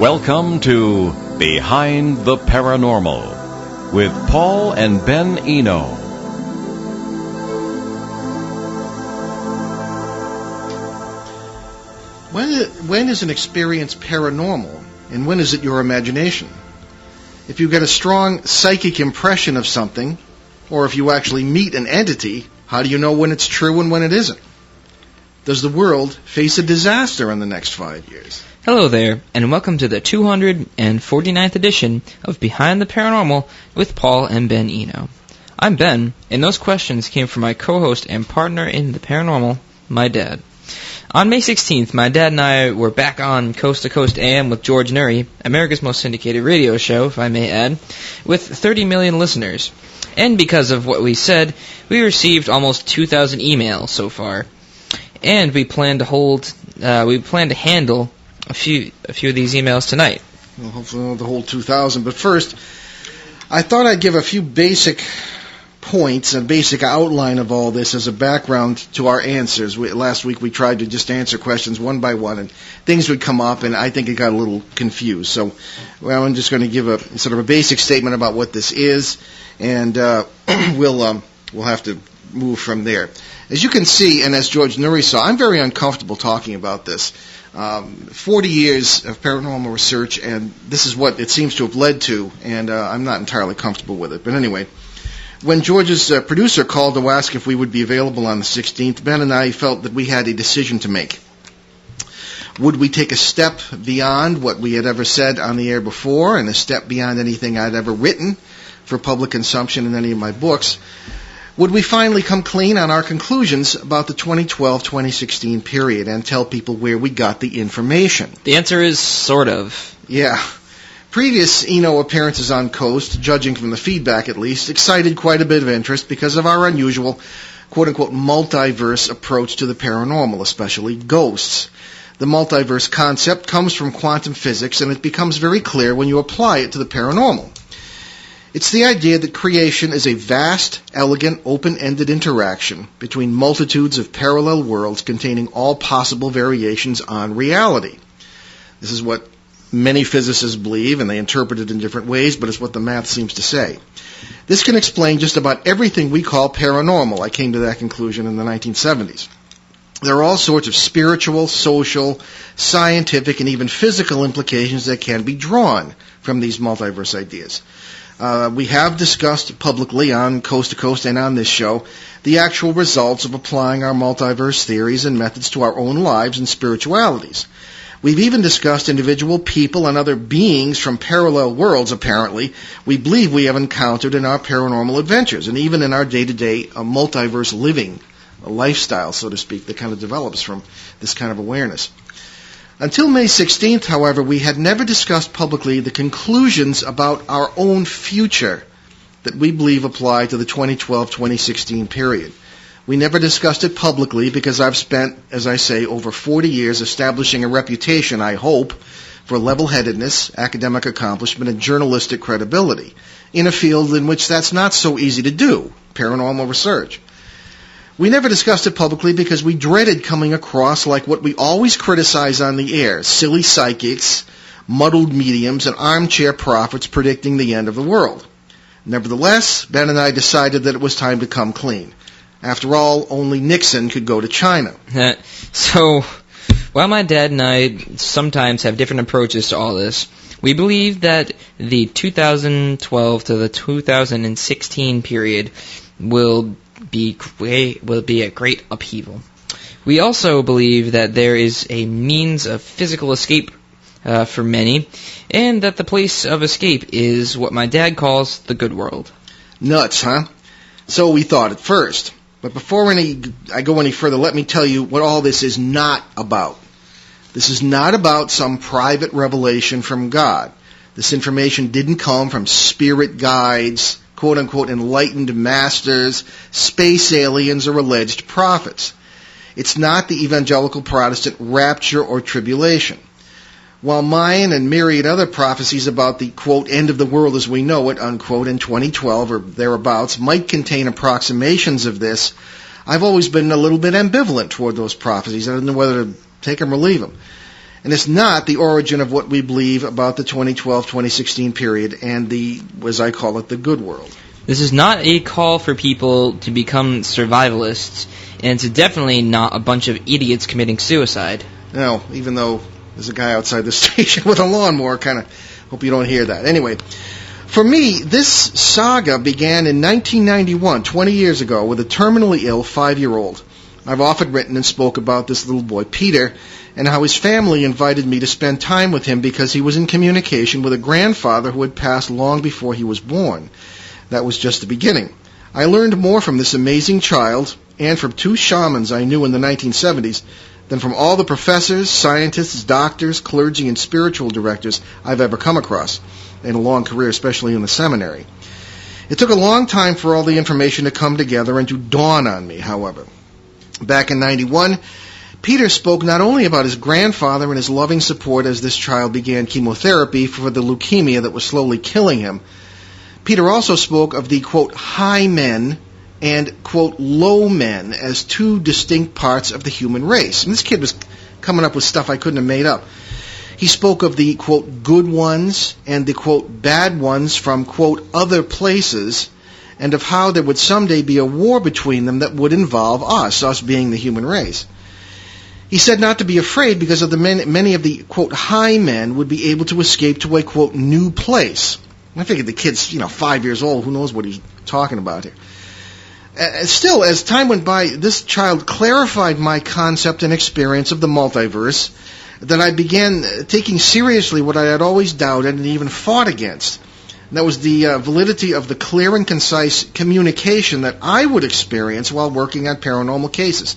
Welcome to Behind the Paranormal with Paul and Ben Eno. When is an experience paranormal, and when is it your imagination? If you get a strong psychic impression of something, or if you actually meet an entity, how do you know when it's true and when it isn't? Does the world face a disaster in the next 5 years? Hello there, and welcome to the 249th edition of Behind the Paranormal with Paul and Ben Eno. I'm Ben, and those questions came from my co-host and partner in the paranormal, my dad. On May 16th, my dad and I were back on Coast to Coast AM with George Noory, America's most syndicated radio show, if I may add, with 30 million listeners. And because of what we said, we received almost 2,000 emails so far. And we plan to handle a few of these emails tonight. Well, hopefully not the whole 2,000. But first, I thought I'd give a few basic points, a basic outline of all this as a background to our answers. Last week we tried to just answer questions one by one, and things would come up, and I think it got a little confused. So I'm just going to give a sort of a basic statement about what this is, and we'll have to move from there. As you can see, and as George Noory saw, I'm very uncomfortable talking about this. 40 years of paranormal research, and this is what it seems to have led to, and I'm not entirely comfortable with it. But anyway, when George's producer called to ask if we would be available on the 16th, Ben and I felt that we had a decision to make. Would we take a step beyond what we had ever said on the air before, and a step beyond anything I'd ever written for public consumption in any of my books? Would we finally come clean on our conclusions about the 2012-2016 period and tell people where we got the information? The answer is sort of. Yeah. Previous Eno appearances on Coast, judging from the feedback at least, excited quite a bit of interest because of our unusual, quote-unquote, multiverse approach to the paranormal, especially ghosts. The multiverse concept comes from quantum physics, and it becomes very clear when you apply it to the paranormal. It's the idea that creation is a vast, elegant, open-ended interaction between multitudes of parallel worlds containing all possible variations on reality. This is what many physicists believe, and they interpret it in different ways, but it's what the math seems to say. This can explain just about everything we call paranormal. I came to that conclusion in the 1970s. There are all sorts of spiritual, social, scientific, and even physical implications that can be drawn from these multiverse ideas. We have discussed publicly on Coast to Coast and on this show the actual results of applying our multiverse theories and methods to our own lives and spiritualities. We've even discussed individual people and other beings from parallel worlds, apparently, we believe we have encountered in our paranormal adventures, and even in our day-to-day multiverse living, a lifestyle, so to speak, that kind of develops from this kind of awareness. Until May 16th, however, we had never discussed publicly the conclusions about our own future that we believe apply to the 2012-2016 period. We never discussed it publicly because I've spent, as I say, over 40 years establishing a reputation, I hope, for level-headedness, academic accomplishment, and journalistic credibility in a field in which that's not so easy to do, paranormal research. We never discussed it publicly because we dreaded coming across like what we always criticize on the air, silly psychics, muddled mediums, and armchair prophets predicting the end of the world. Nevertheless, Ben and I decided that it was time to come clean. After all, only Nixon could go to China. So, while my dad and I sometimes have different approaches to all this, we believe that the 2012 to the 2016 period will be a great upheaval. We also believe that there is a means of physical escape for many, and that the place of escape is what my dad calls the good world. Nuts, huh? So we thought at first. But before I go any further, let me tell you what all this is not about. This is not about some private revelation from God. This information didn't come from spirit guides, quote-unquote enlightened masters, space aliens, or alleged prophets. It's not the evangelical Protestant rapture or tribulation. While mine and myriad other prophecies about the, quote, end of the world as we know it, unquote, in 2012 or thereabouts might contain approximations of this, I've always been a little bit ambivalent toward those prophecies. I don't know whether to take them or leave them. And it's not the origin of what we believe about the 2012-2016 period and the, as I call it, the good world. This is not a call for people to become survivalists, and it's definitely not a bunch of idiots committing suicide. No, even though there's a guy outside the station with a lawnmower, kind of hope you don't hear that. Anyway, for me, this saga began in 1991, 20 years ago, with a terminally ill 5-year-old. I've often written and spoke about this little boy, Peter, and how his family invited me to spend time with him because he was in communication with a grandfather who had passed long before he was born. That was just the beginning. I learned more from this amazing child and from 2 shamans I knew in the 1970s than from all the professors, scientists, doctors, clergy, and spiritual directors I've ever come across in a long career, especially in the seminary. It took a long time for all the information to come together and to dawn on me, however. Back in 91, Peter spoke not only about his grandfather and his loving support as this child began chemotherapy for the leukemia that was slowly killing him. Peter also spoke of the, quote, high men and, quote, low men as 2 distinct parts of the human race. And this kid was coming up with stuff I couldn't have made up. He spoke of the, quote, good ones and the, quote, bad ones from, quote, other places, and of how there would someday be a war between them that would involve us being the human race. He said not to be afraid because of the many of the, quote, high men would be able to escape to a, quote, new place. I figured the kid's, 5 years old. Who knows what he's talking about here? Still, as time went by, this child clarified my concept and experience of the multiverse, that I began taking seriously what I had always doubted and even fought against. And that was the validity of the clear and concise communication that I would experience while working on paranormal cases.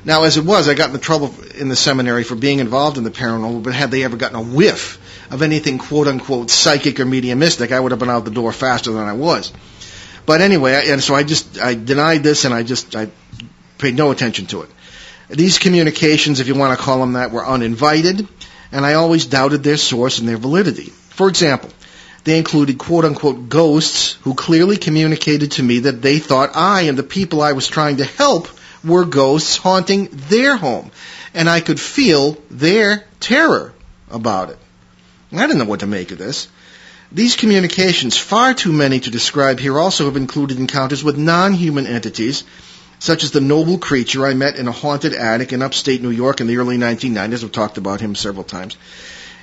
Now, as it was, I got into trouble in the seminary for being involved in the paranormal, but had they ever gotten a whiff of anything quote-unquote psychic or mediumistic, I would have been out the door faster than I was. But anyway, I denied this, and I paid no attention to it. These communications, if you want to call them that, were uninvited, and I always doubted their source and their validity. For example, they included quote-unquote ghosts who clearly communicated to me that they thought I and the people I was trying to help were ghosts haunting their home, and I could feel their terror about it. I didn't know what to make of this. These communications, far too many to describe here, also have included encounters with non-human entities, such as the noble creature I met in a haunted attic in upstate New York in the early 1990s. I've talked about him several times.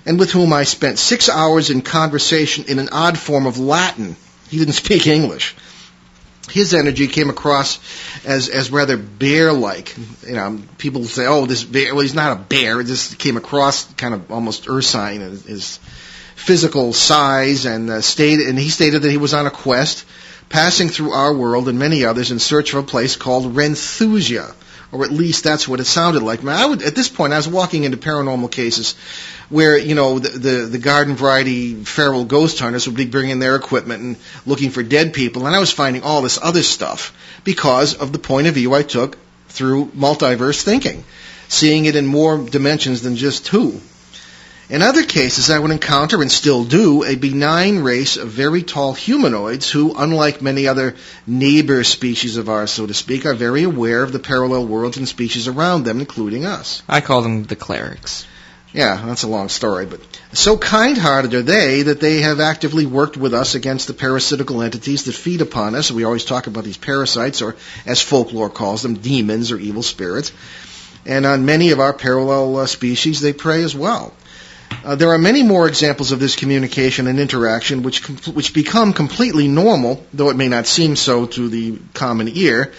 And with whom I spent 6 hours in conversation in an odd form of Latin. He didn't speak English. His energy came across as rather bear-like. People say, "Oh, this bear." Well, he's not a bear. It just came across kind of almost ursine in his physical size, and he stated that he was on a quest, passing through our world and many others in search of a place called Renthusia, or at least that's what it sounded like. At this point, I was walking into paranormal cases where, the garden variety feral ghost hunters would be bringing their equipment and looking for dead people, and I was finding all this other stuff because of the point of view I took through multiverse thinking, seeing it in more dimensions than just 2. In other cases, I would encounter, and still do, a benign race of very tall humanoids who, unlike many other neighbor species of ours, so to speak, are very aware of the parallel worlds and species around them, including us. I call them the clerics. Yeah, that's a long story, but so kind-hearted are they that they have actively worked with us against the parasitical entities that feed upon us. We always talk about these parasites, or as folklore calls them, demons or evil spirits. And on many of our parallel species, they prey as well. There are many more examples of this communication and interaction which become completely normal, though it may not seem so to the common ear,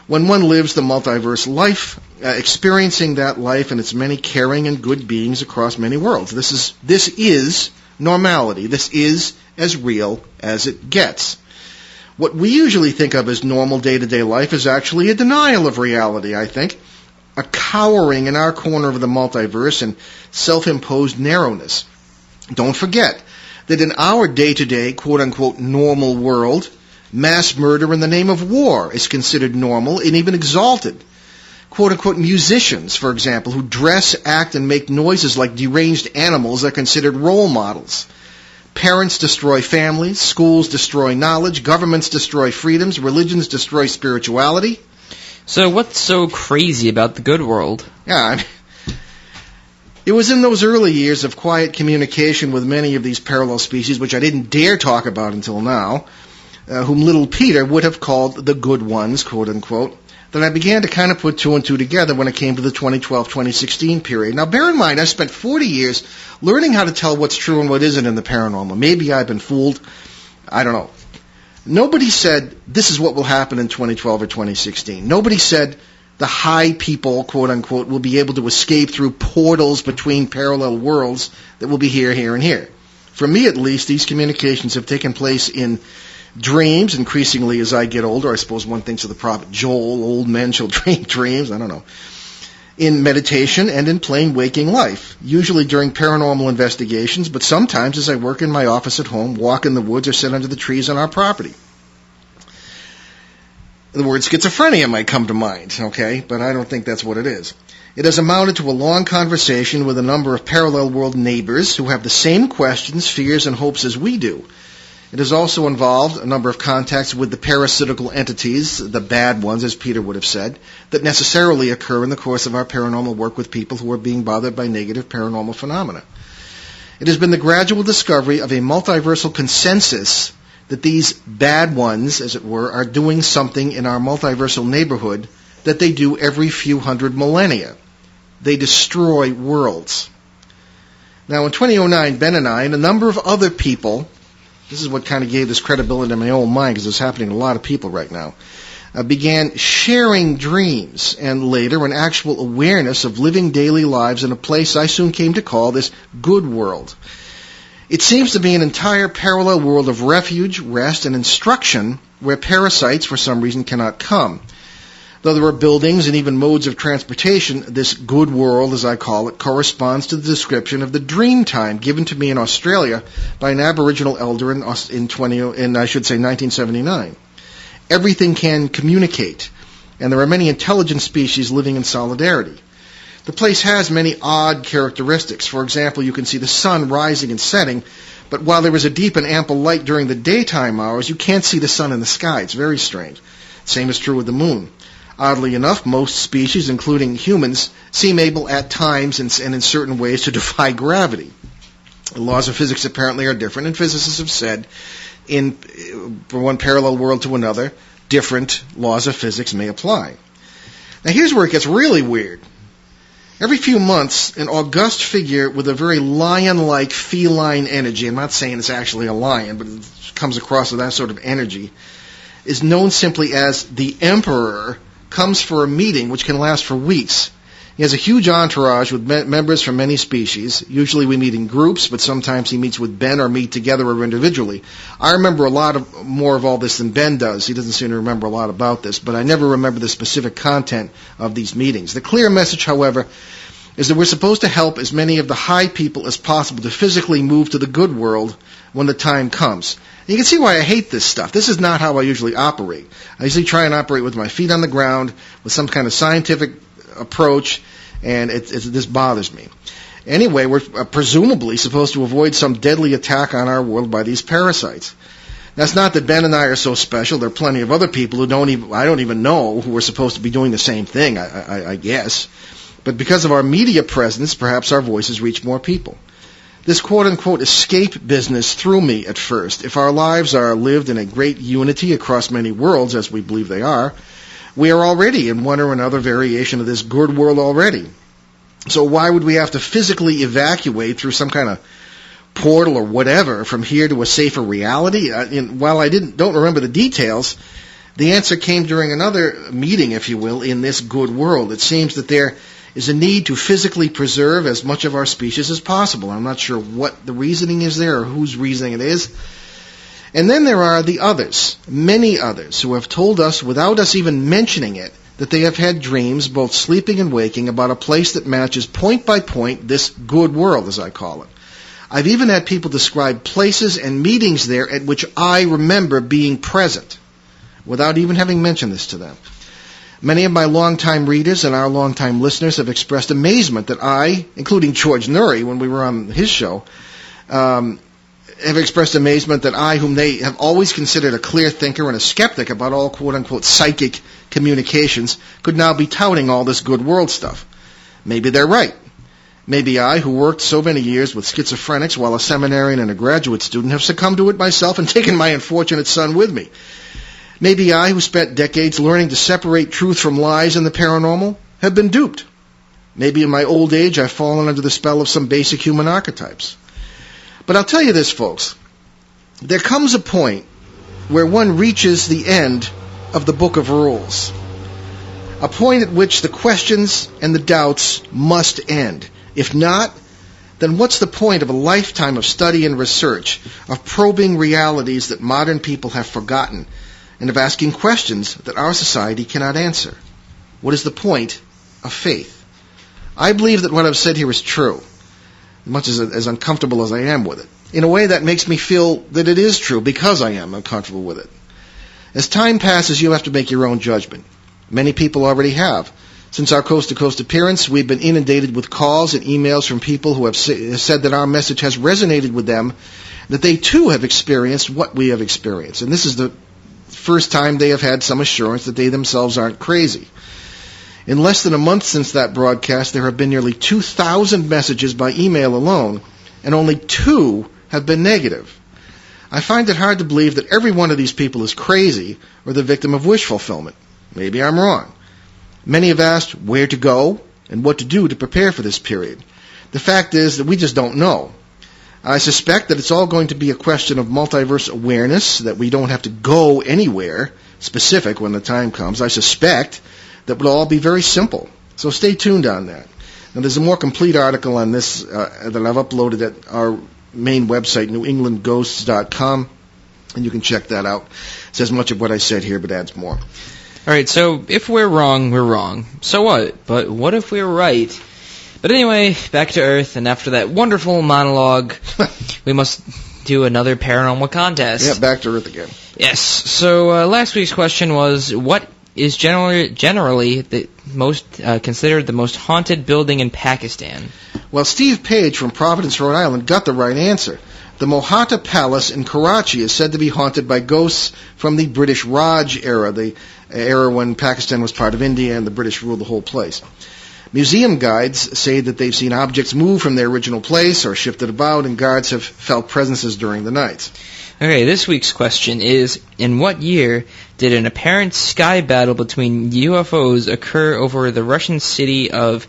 when one lives the multiverse life, experiencing that life and its many caring and good beings across many worlds. This is normality. This is as real as it gets. What we usually think of as normal day-to-day life is actually a denial of reality, I think. A cowering in our corner of the multiverse and self-imposed narrowness. Don't forget that in our day-to-day, quote-unquote, normal world, mass murder in the name of war is considered normal and even exalted. Quote-unquote, musicians, for example, who dress, act, and make noises like deranged animals are considered role models. Parents destroy families, schools destroy knowledge, governments destroy freedoms, religions destroy spirituality. So what's so crazy about the good world? Yeah, It was in those early years of quiet communication with many of these parallel species, which I didn't dare talk about until now, whom little Peter would have called the good ones, quote unquote, that I began to kind of put two and two together when it came to the 2012-2016 period. Now, bear in mind, I've spent 40 years learning how to tell what's true and what isn't in the paranormal. Maybe I've been fooled. I don't know. Nobody said this is what will happen in 2012 or 2016. Nobody said the high people, quote unquote, will be able to escape through portals between parallel worlds that will be here, here, and here. For me, at least, these communications have taken place in dreams, increasingly as I get older. I suppose one thinks of the prophet Joel, old men shall dream dreams, I don't know. In meditation and in plain waking life, usually during paranormal investigations, but sometimes as I work in my office at home, walk in the woods, or sit under the trees on our property. The word schizophrenia might come to mind, okay, but I don't think that's what it is. It has amounted to a long conversation with a number of parallel world neighbors who have the same questions, fears, and hopes as we do. It has also involved a number of contacts with the parasitical entities, the bad ones, as Peter would have said, that necessarily occur in the course of our paranormal work with people who are being bothered by negative paranormal phenomena. It has been the gradual discovery of a multiversal consensus that these bad ones, as it were, are doing something in our multiversal neighborhood that they do every few hundred millennia. They destroy worlds. Now, in 2009, Ben and I and a number of other people, this is what kind of gave this credibility to my own mind because it's happening to a lot of people right now, began sharing dreams and later an actual awareness of living daily lives in a place I soon came to call this good world. It seems to be an entire parallel world of refuge, rest, and instruction where parasites, for some reason, cannot come. Though there are buildings and even modes of transportation, this good world, as I call it, corresponds to the description of the dream time given to me in Australia by an Aboriginal elder in 1979. Everything can communicate, and there are many intelligent species living in solidarity. The place has many odd characteristics. For example, you can see the sun rising and setting, but while there is a deep and ample light during the daytime hours, you can't see the sun in the sky. It's very strange. Same is true with the moon. Oddly enough, most species, including humans, seem able at times and in certain ways to defy gravity. The laws of physics apparently are different, and physicists have said, from one parallel world to another, different laws of physics may apply. Now here's where it gets really weird. Every few months, an august figure with a very lion-like feline energy, I'm not saying it's actually a lion, but it comes across with that sort of energy, is known simply as the Emperor, comes for a meeting which can last for weeks. He has a huge entourage with members from many species. Usually we meet in groups, but sometimes he meets with Ben or meet together or individually. I remember more of all this than Ben does. He doesn't seem to remember a lot about this, but I never remember the specific content of these meetings. The clear message, however, is that we're supposed to help as many of the high people as possible to physically move to the good world when the time comes. And you can see why I hate this stuff. This is not how I usually operate. I usually try and operate with my feet on the ground, with some kind of scientific approach, and this bothers me. Anyway, we're presumably supposed to avoid some deadly attack on our world by these parasites. That's not that Ben and I are so special. There are plenty of other people who I don't even know who are supposed to be doing the same thing, I guess. But because of our media presence, perhaps our voices reach more people. This quote-unquote escape business threw me at first. If our lives are lived in a great unity across many worlds, as we believe they are, we are already in one or another variation of this good world already. So why would we have to physically evacuate through some kind of portal or whatever from here to a safer reality? While I don't remember the details, the answer came during another meeting, if you will, in this good world. It seems that there is a need to physically preserve as much of our species as possible. I'm not sure what the reasoning is there or whose reasoning it is. And then there are the others, many others, who have told us without us even mentioning it that they have had dreams, both sleeping and waking, about a place that matches point by point this good world, as I call it. I've even had people describe places and meetings there at which I remember being present, without even having mentioned this to them. Many of my longtime readers and our longtime listeners have expressed amazement that I, including George Nuri when we were on his show, have expressed amazement that I, whom they have always considered a clear thinker and a skeptic about all quote-unquote psychic communications, could now be touting all this good world stuff. Maybe they're right. Maybe I, who worked so many years with schizophrenics while a seminarian and a graduate student, have succumbed to it myself and taken my unfortunate son with me. Maybe I, who spent decades learning to separate truth from lies in the paranormal, have been duped. Maybe in my old age I've fallen under the spell of some basic human archetypes. But I'll tell you this, folks. There comes a point where one reaches the end of the Book of Rules. A point at which the questions and the doubts must end. If not, then what's the point of a lifetime of study and research, of probing realities that modern people have forgotten, and of asking questions that our society cannot answer? What is the point of faith? I believe that what I've said here is true, much as uncomfortable as I am with it. In a way that makes me feel that it is true because I am uncomfortable with it. As time passes, you'll have to make your own judgment. Many people already have. Since our coast-to-coast appearance, we've been inundated with calls and emails from people who have said that our message has resonated with them, that they too have experienced what we have experienced. And this is the first time they have had some assurance that they themselves aren't crazy. In less than a month since that broadcast, there have been nearly 2,000 messages by email alone, and only 2 have been negative. I find it hard to believe that every one of these people is crazy or the victim of wish fulfillment. Maybe I'm wrong. Many have asked where to go and what to do to prepare for this period. The fact is that we just don't know. I suspect that it's all going to be a question of multiverse awareness, that we don't have to go anywhere specific when the time comes. I suspect that will all be very simple. So stay tuned on that. Now, there's a more complete article on this that I've uploaded at our main website, newenglandghosts.com, and you can check that out. It says much of what I said here, but adds more. All right, so if we're wrong, we're wrong. So what? But what if we're right? But anyway, back to Earth, and after that wonderful monologue, we must do another paranormal contest. Yeah, back to Earth again. Yes. So last week's question was, what is generally the most considered the most haunted building in Pakistan? Well, Steve Page from Providence, Rhode Island, got the right answer. The Mohata Palace in Karachi is said to be haunted by ghosts from the British Raj era, the era when Pakistan was part of India and the British ruled the whole place. Museum guides say that they've seen objects move from their original place or shifted about, and guards have felt presences during the night. Okay, this week's question is, in what year did an apparent sky battle between UFOs occur over the Russian city of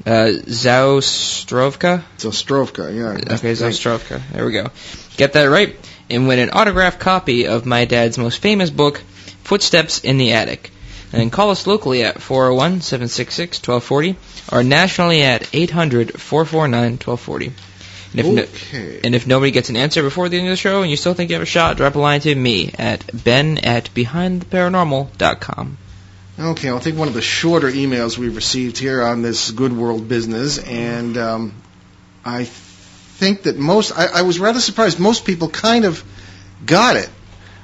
Zaostrovka? Zaostrovka, yeah. Okay, Zaostrovka. There we go. Get that right. And when an autographed copy of my dad's most famous book, Footsteps in the Attic. And then call us locally at 401-766-1240 or nationally at 800-449-1240. And if nobody gets an answer before the end of the show and you still think you have a shot, drop a line to me at ben@behindtheparanormal.com. Okay, I'll take one of the shorter emails we've received here on this Good World business, and I think that I was rather surprised. Most people kind of got it.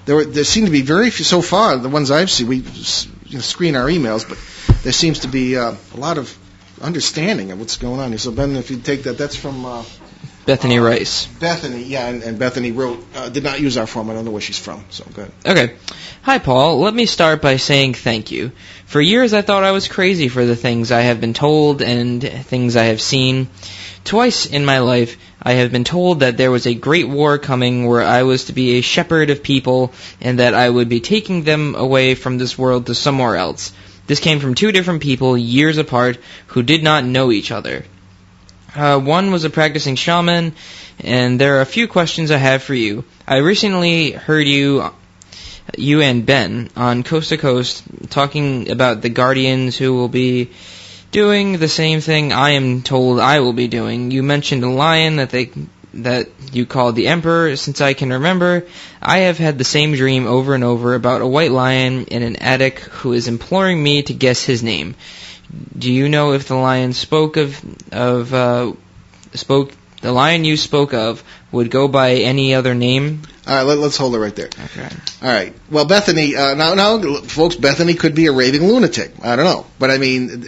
There seem to be very few, so far, the ones I've seen, we screen our emails, but there seems to be a lot of understanding of what's going on here. So, Ben, if you take that, that's from Bethany Rice. Bethany, yeah, and Bethany wrote, did not use our form. I don't know where she's from, so go ahead. Okay. Hi, Paul. Let me start by saying thank you. For years, I thought I was crazy for the things I have been told and things I have seen. Twice in my life, I have been told that there was a great war coming where I was to be a shepherd of people and that I would be taking them away from this world to somewhere else. This came from 2 different people, years apart, who did not know each other. One was a practicing shaman, and there are a few questions I have for you. I recently heard you and Ben on Coast to Coast talking about the Guardians who will be doing the same thing I am told I will be doing. You mentioned a lion that you called the Emperor. Since I can remember, I have had the same dream over and over about a white lion in an attic who is imploring me to guess his name. Do you know if the lion the lion you spoke of would go by any other name? All right, let's hold it right there. Okay. All right. Well, Bethany, now, folks, Bethany could be a raving lunatic. I don't know. But, I mean,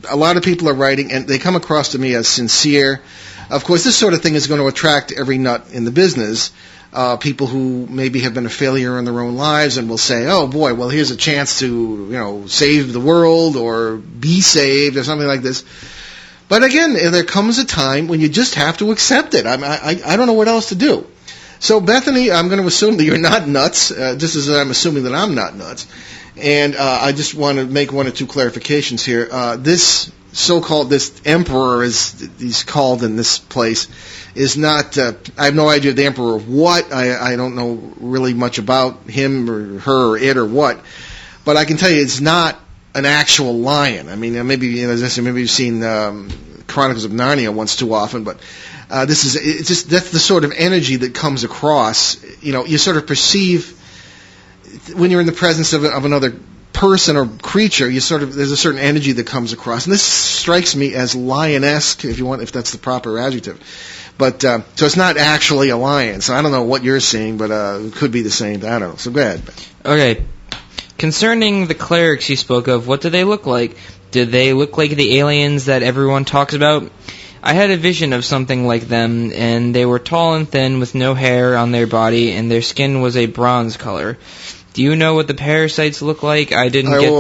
a lot of people are writing, and they come across to me as sincere. Of course, this sort of thing is going to attract every nut in the business. People who maybe have been a failure in their own lives and will say, oh, boy, well, here's a chance to, save the world or be saved or something like this. But again, there comes a time when you just have to accept it. I don't know what else to do. So, Bethany, I'm going to assume that you're not nuts, just as I'm assuming that I'm not nuts. And I just want to make one or two clarifications here. This emperor, as he's called in this place, is not, I have no idea the emperor of what. I don't know really much about him or her or it or what. But I can tell you it's not an actual lion. I mean, maybe, as I said, maybe you've seen Chronicles of Narnia once too often, but it's that's the sort of energy that comes across. You sort of perceive, when you're in the presence of another person or creature, there's a certain energy that comes across, and this strikes me as lion-esque, if that's the proper adjective. But so it's not actually a lion. So I don't know what you're seeing, but it could be the same. I don't know. So go ahead. Okay. Concerning the clerics you spoke of, what do they look like? Did they look like the aliens that everyone talks about? I had a vision of something like them, and they were tall and thin with no hair on their body, and their skin was a bronze color. Do you know what the parasites look like? I didn't get...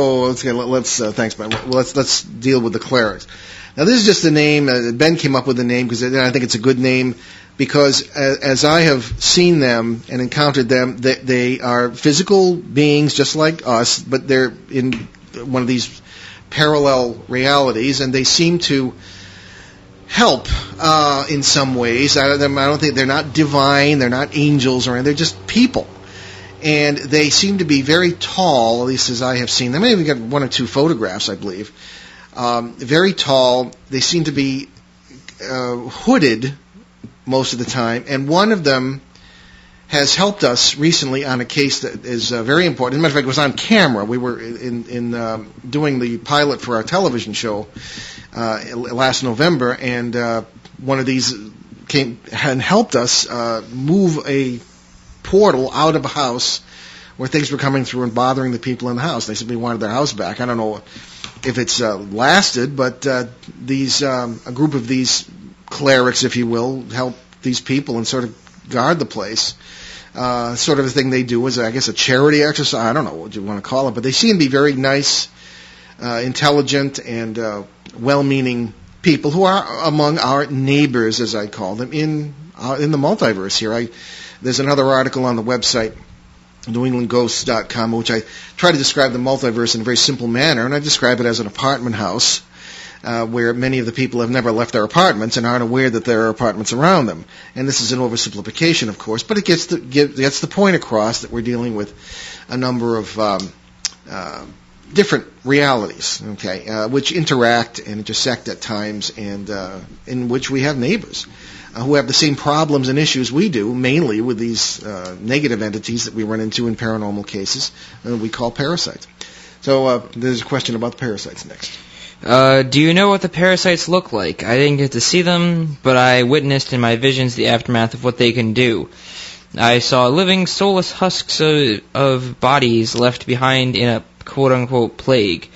Thanks, Ben. Let's deal with the clerics. Now, this is just a name. Ben came up with the name because I think it's a good name, because as I have seen them and encountered them, they are physical beings just like us, but they're in one of these parallel realities, and they seem to help in some ways. I don't think they're not divine, they're not angels or anything, they're just people. And they seem to be very tall, at least as I have seen them. I even got one or two photographs, I believe. Very tall. They seem to be hooded most of the time. And one of them has helped us recently on a case that is very important. As a matter of fact, it was on camera. We were in doing the pilot for our television show last November, and one of these came and helped us move a portal out of a house where things were coming through and bothering the people in the house. They simply wanted their house back. I don't know if it's lasted, but a group of these clerics, if you will, help these people and sort of guard the place. Sort of a thing they do is, I guess, a charity exercise. I don't know what you want to call it, but they seem to be very nice, intelligent, and well-meaning people who are among our neighbors, as I call them, in the multiverse here. There's another article on the website, NewEnglandGhosts.com, which I try to describe the multiverse in a very simple manner, and I describe it as an apartment house where many of the people have never left their apartments and aren't aware that there are apartments around them. And this is an oversimplification, of course, but it gets the point across that we're dealing with a number of different realities, which interact and intersect at times, and in which we have neighbors who have the same problems and issues we do, mainly with these negative entities that we run into in paranormal cases we call parasites. So there's a question about the parasites next. Do you know what the parasites look like? I didn't get to see them, but I witnessed in my visions the aftermath of what they can do. I saw living, soulless husks of bodies left behind in a quote-unquote plague.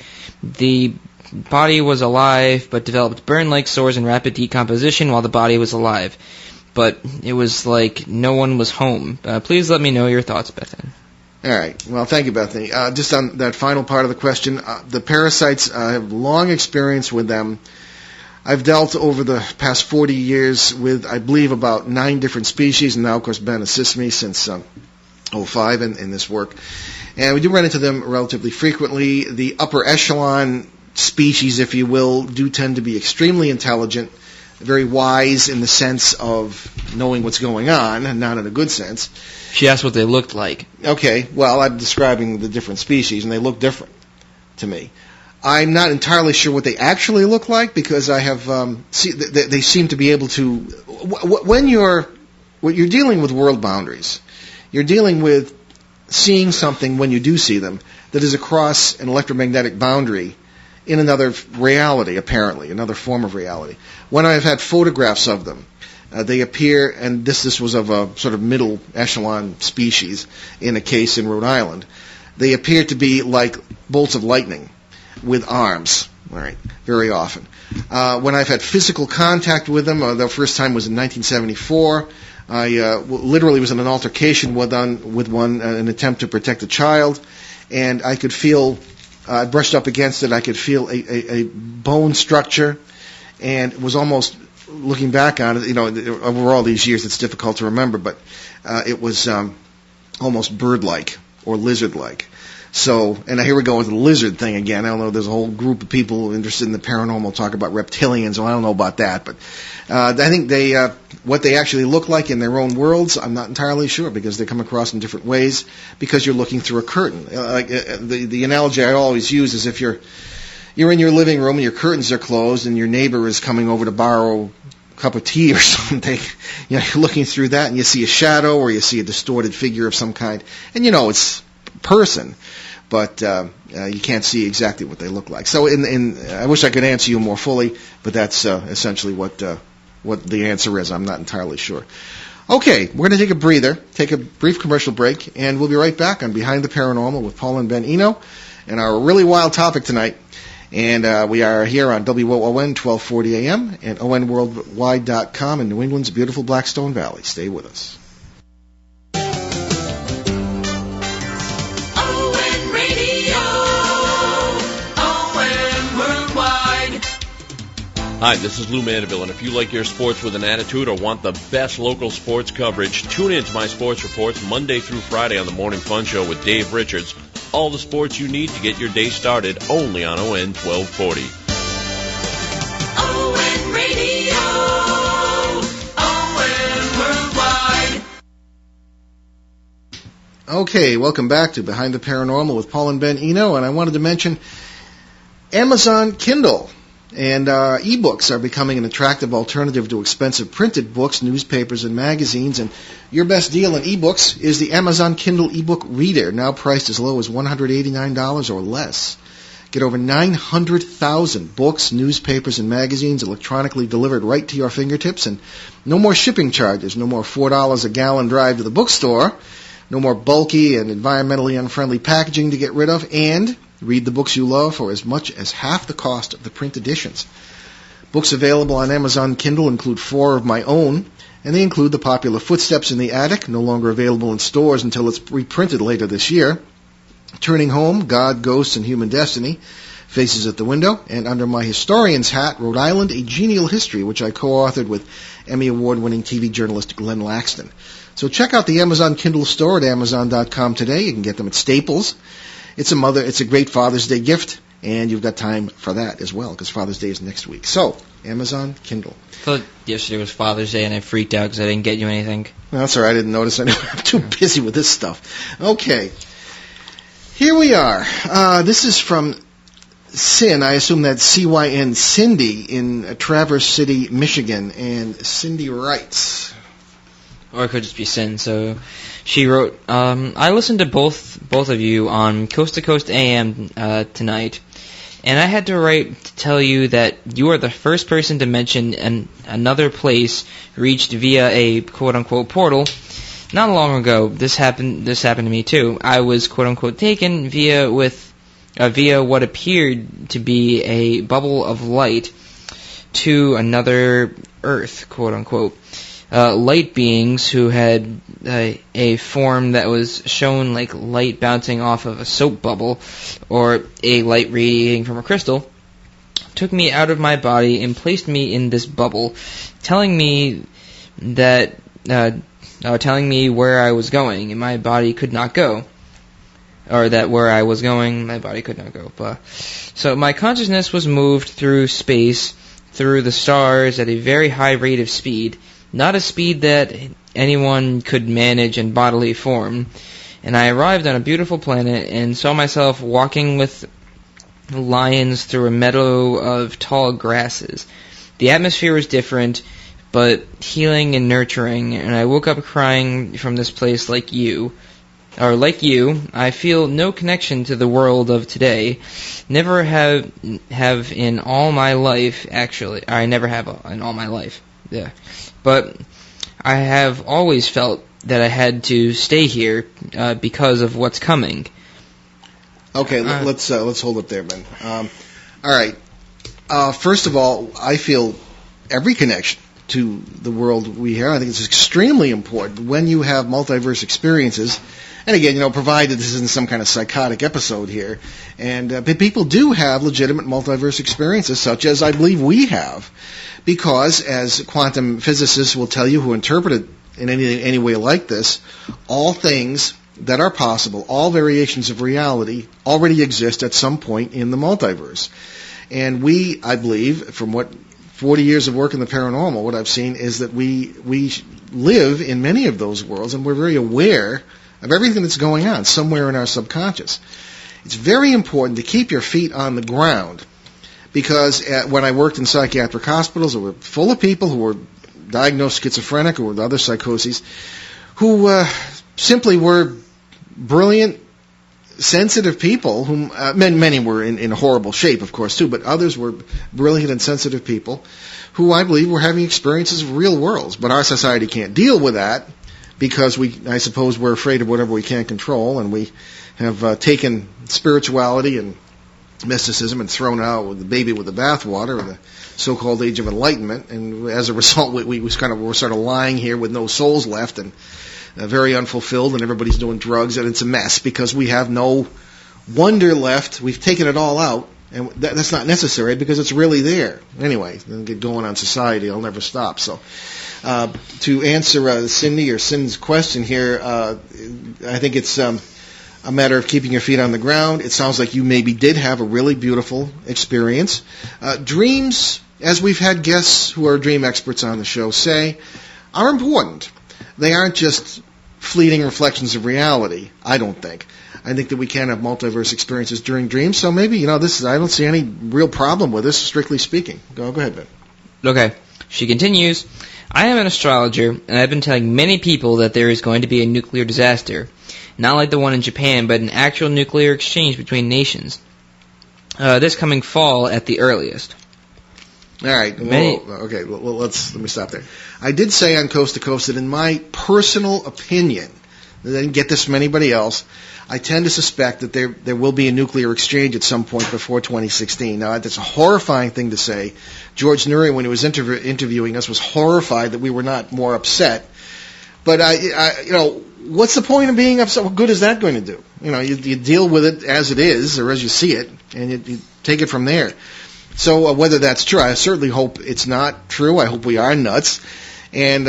The body was alive, but developed burn-like sores and rapid decomposition while the body was alive. But it was like no one was home. Please let me know your thoughts, Bethany. All right. Well, thank you, Bethany. Just on that final part of the question, the parasites, I have long experience with them. I've dealt over the past 40 years with, I believe, about 9 different species, and now, of course, Ben assists me since 2005 in this work. And we do run into them relatively frequently. The upper echelon species, if you will, do tend to be extremely intelligent, very wise in the sense of knowing what's going on, and not in a good sense. She asked what they looked like. Okay, well, I'm describing the different species, and they look different to me. I'm not entirely sure what they actually look like, because I have they seem to be able to. When you're dealing with world boundaries, you're dealing with seeing something when you do see them that is across an electromagnetic boundary in another reality, apparently, another form of reality. When I've had photographs of them, they appear, and this was of a sort of middle echelon species in a case in Rhode Island. They appear to be like bolts of lightning with arms, all right, very often. When I've had physical contact with them, the first time was in 1974. I literally was in an altercation with one, an attempt to protect a child, and I could feel, I brushed up against it, I could feel a bone structure and it was almost, looking back on it, over all these years, it's difficult to remember, but it was almost bird-like or lizard-like. So, and here we go with the lizard thing again. I don't know, there's a whole group of people interested in the paranormal talk about reptilians, well, I don't know about that, but I think what they actually look like in their own worlds, I'm not entirely sure, because they come across in different ways, because you're looking through a curtain. The analogy I always use is if you're in your living room and your curtains are closed and your neighbor is coming over to borrow a cup of tea or something, you're looking through that and you see a shadow or you see a distorted figure of some kind, and it's a person, but you can't see exactly what they look like. So I wish I could answer you more fully, but that's essentially what the answer is. I'm not entirely sure. Okay, we're going to take a breather, take a brief commercial break, and we'll be right back on Behind the Paranormal with Paul and Ben Eno and our really wild topic tonight. And we are here on WOON 1240 AM and ONWorldwide.com in New England's beautiful Blackstone Valley. Stay with us. ON Radio, ON Worldwide. Hi, this is Lou Mandeville, and if you like your sports with an attitude or want the best local sports coverage, tune in to my sports reports Monday through Friday on the Morning Fun Show with Dave Richards. All the sports you need to get your day started only on ON 1240. ON Radio, ON Worldwide. Okay, welcome back to Behind the Paranormal with Paul and Ben Eno, and I wanted to mention Amazon Kindle. And ebooks are becoming an attractive alternative to expensive printed books, newspapers, and magazines. And your best deal in ebooks is the Amazon Kindle ebook reader, now priced as low as $189 or less. Get over 900,000 books, newspapers, and magazines electronically delivered right to your fingertips. And no more shipping charges, no more $4 a gallon drive to the bookstore, no more bulky and environmentally unfriendly packaging to get rid of, and read the books you love for as much as half the cost of the print editions. Books available on Amazon Kindle include 4 of my own, and they include the popular Footsteps in the Attic, no longer available in stores until it's reprinted later this year, Turning Home, God, Ghosts, and Human Destiny, Faces at the Window, and under my historian's hat, Rhode Island, A Genial History, which I co-authored with Emmy Award-winning TV journalist Glenn Laxton. So check out the Amazon Kindle store at Amazon.com today. You can get them at Staples. It's a great Father's Day gift, and you've got time for that as well, because Father's Day is next week. So, Amazon Kindle. I thought yesterday was Father's Day, and I freaked out because I didn't get you anything. No, that's all right. I didn't notice anyway. I'm too busy with this stuff. Okay. Here we are. This is from Sin. I assume that's C-Y-N, Cindy, in Traverse City, Michigan. And Cindy writes... Or it could just be Sin. So she wrote, I listened to both of you on Coast to Coast AM tonight, and I had to write to tell you that you are the first person to mention another place reached via a quote-unquote portal. Not long ago, this happened to me too. I was quote-unquote taken via what appeared to be a bubble of light to another Earth, quote-unquote. Light beings who had a form that was shown like light bouncing off of a soap bubble or a light radiating from a crystal took me out of my body and placed me in this bubble, telling me where I was going and my body could not go, or that where I was going my body could not go. So my consciousness was moved through space, through the stars at a very high rate of speed. Not a speed that anyone could manage in bodily form, and I arrived on a beautiful planet and saw myself walking with lions through a meadow of tall grasses. The atmosphere was different, but healing and nurturing, and I woke up crying from this place like you. I feel no connection to the world of today. Never have in all my life, actually. I never have in all my life. Yeah. But I have always felt that I had to stay here because of what's coming. Okay, let's hold up there, Ben. All right. First of all, I feel every connection to the world we have. I think it's extremely important when you have multiverse experiences. And again, provided this isn't some kind of psychotic episode here, and but people do have legitimate multiverse experiences, such as I believe we have, because as quantum physicists will tell you who interpret it in any way like this, all things that are possible, all variations of reality, already exist at some point in the multiverse. And we, I believe, from what 40 years of work in the paranormal, what I've seen is that we live in many of those worlds, and we're very aware of everything that's going on somewhere in our subconscious. It's very important to keep your feet on the ground, because when I worked in psychiatric hospitals, it were full of people who were diagnosed schizophrenic or with other psychoses, who simply were brilliant, sensitive people, whom many were in horrible shape, of course, too, but others were brilliant and sensitive people who I believe were having experiences of real worlds. But our society can't deal with that because I suppose we're afraid of whatever we can't control, and we have taken spirituality and mysticism and thrown out with the baby with the bathwater, the so-called Age of Enlightenment, and as a result, we're sort of lying here with no souls left and very unfulfilled, and everybody's doing drugs, and it's a mess because we have no wonder left. We've taken it all out, and that's not necessary because it's really there. Anyway, I'll get going on society. I'll never stop. So, to answer Cindy's question here, I think it's a matter of keeping your feet on the ground. It sounds like you maybe did have a really beautiful experience. Dreams, as we've had guests who are dream experts on the show say, are important. They aren't just fleeting reflections of reality, I don't think. I think that we can have multiverse experiences during dreams, so maybe, I don't see any real problem with this, strictly speaking. Go ahead, Ben. Okay. She continues, I am an astrologer, and I've been telling many people that there is going to be a nuclear disaster. Not like the one in Japan, but an actual nuclear exchange between nations. This coming fall at the earliest. All right. Okay. Well, let me stop there. I did say on Coast to Coast that in my personal opinion, I didn't get this from anybody else, I tend to suspect that there will be a nuclear exchange at some point before 2016. Now, that's a horrifying thing to say. George Noory, when he was interviewing us, was horrified that we were not more upset. But what's the point of being upset? What good is that going to do? You deal with it as it is, or as you see it, and you take it from there. So whether that's true, I certainly hope it's not true. I hope we are nuts. And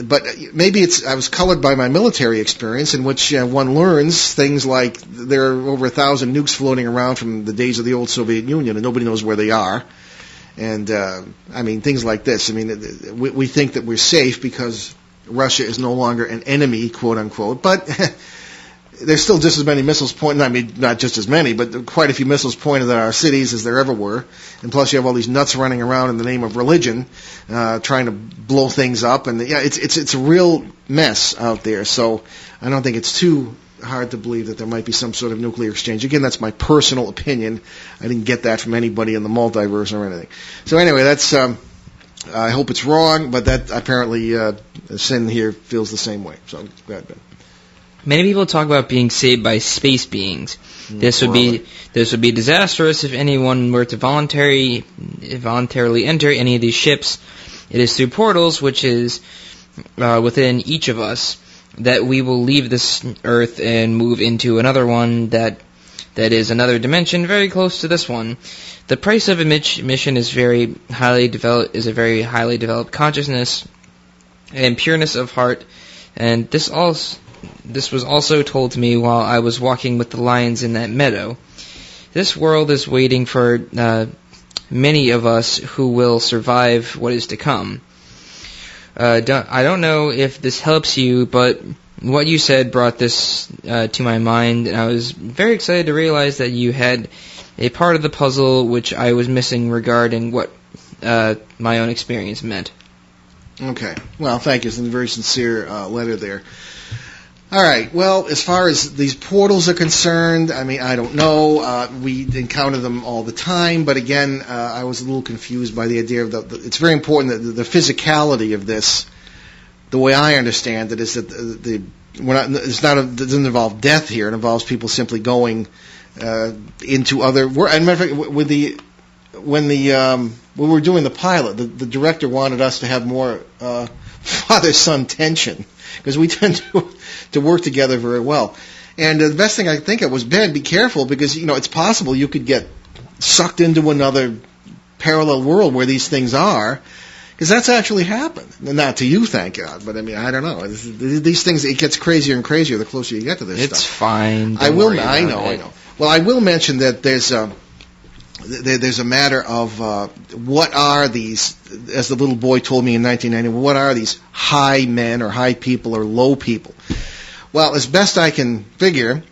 but maybe I was colored by my military experience, in which one learns things like there are over 1,000 nukes floating around from the days of the old Soviet Union, and nobody knows where they are. And things like this. We think that we're safe because Russia is no longer an enemy, quote unquote, but there's still just as many missiles pointed, not just as many, but quite a few missiles pointed at our cities as there ever were. And plus you have all these nuts running around in the name of religion, trying to blow things up. And it's a real mess out there. So I don't think it's too hard to believe that there might be some sort of nuclear exchange. Again, that's my personal opinion. I didn't get that from anybody in the multiverse or anything. So anyway, that's, I hope it's wrong, but that apparently, Sin here feels the same way. So go ahead, Ben. Many people talk about being saved by space beings. This would be disastrous if anyone were to voluntarily enter any of these ships. It is through portals, which is within each of us, that we will leave this Earth and move into another one that is another dimension very close to this one. The price of admission is a very highly developed consciousness and pureness of heart, and this was also told to me while I was walking with the lions in that meadow. This world is waiting for many of us who will survive what is to come. I don't know if this helps you, but what you said brought this to my mind, and I was very excited to realize that you had a part of the puzzle which I was missing regarding what my own experience meant. Okay. Well, thank you. It's a very sincere letter there. All right. Well, as far as these portals are concerned, I don't know. We encounter them all the time, but again, I was a little confused by the idea of it's very important that the physicality of this, the way I understand it, is that it doesn't involve death here. It involves people simply going into other. And matter of fact, when we were doing the pilot, the director wanted us to have more father-son tension, because we tend to work together very well. And the best thing I think of was, Ben, be careful, because, it's possible you could get sucked into another parallel world where these things are, because that's actually happened. Not to you, thank God, but I don't know. These things, it gets crazier and crazier the closer you get to this stuff. It's fine. I know. Well, I will mention that there's a matter of what are these, as the little boy told me in 1990, what are these high men or high people or low people? Well, as best I can figure,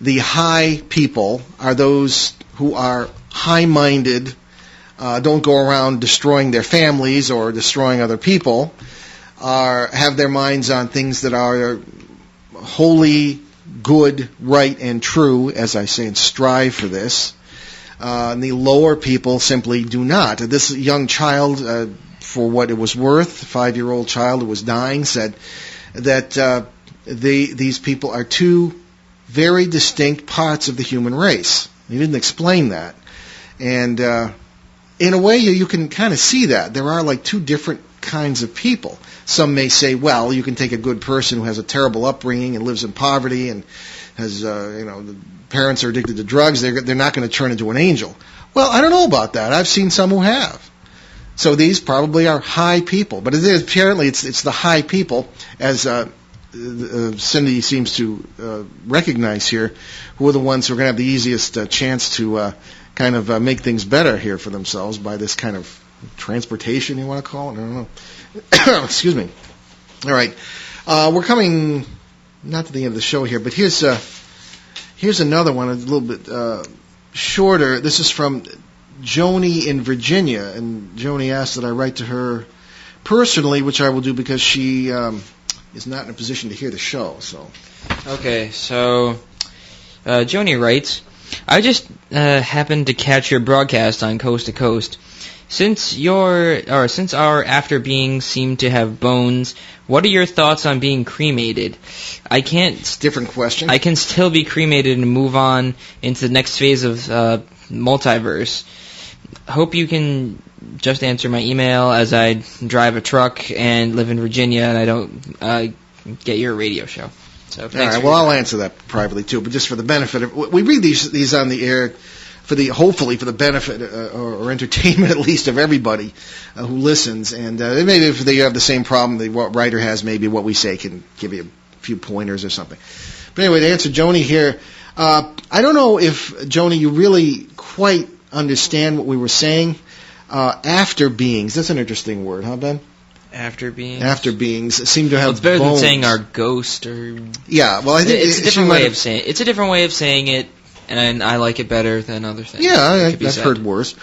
the high people are those who are high-minded, don't go around destroying their families or destroying other people, have their minds on things that are holy, good, right, and true, as I say, and strive for this. And the lower people simply do not. This young child, for what it was worth, 5-year-old child who was dying, said that these people are two very distinct parts of the human race. He didn't explain that. And in a way, you can kind of see that. There are like two different kinds of people. Some may say, well, you can take a good person who has a terrible upbringing and lives in poverty and has, the parents are addicted to drugs. They're not going to turn into an angel. Well, I don't know about that. I've seen some who have. So these probably are high people. But apparently it's the high people, as Cindy seems to recognize here, who are the ones who are going to have the easiest chance to kind of make things better here for themselves by this kind of transportation, you want to call it? I don't know. Excuse me. All right. We're coming not to the end of the show here, but here's another one, a little bit shorter. This is from Joni in Virginia, and Joni asked that I write to her personally, which I will do because she is not in a position to hear the show. So. Okay, so Joni writes, I just happened to catch your broadcast on Coast to Coast. Since our after beings seem to have bones, what are your thoughts on being cremated? Different question. I can still be cremated and move on into the next phase of multiverse. Hope you can just answer my email, as I drive a truck and live in Virginia, and I don't get your radio show. So thanks. All right. Well, I'll answer that privately too, but just for the benefit of, we read these on the air hopefully for the benefit or entertainment at least of everybody who listens, and maybe if they have the same problem the writer has, maybe what we say can give you a few pointers or something. But anyway, to answer Joni here, I don't know if, Joni, you really quite understand what we were saying. After beings, that's an interesting word, huh, Ben? After beings? After beings seem to have it's better bones. than saying our ghost or... Yeah, well, I think it's a different way of saying it. It's a different way of saying it, and I like it better than other things. Yeah, I've heard worse.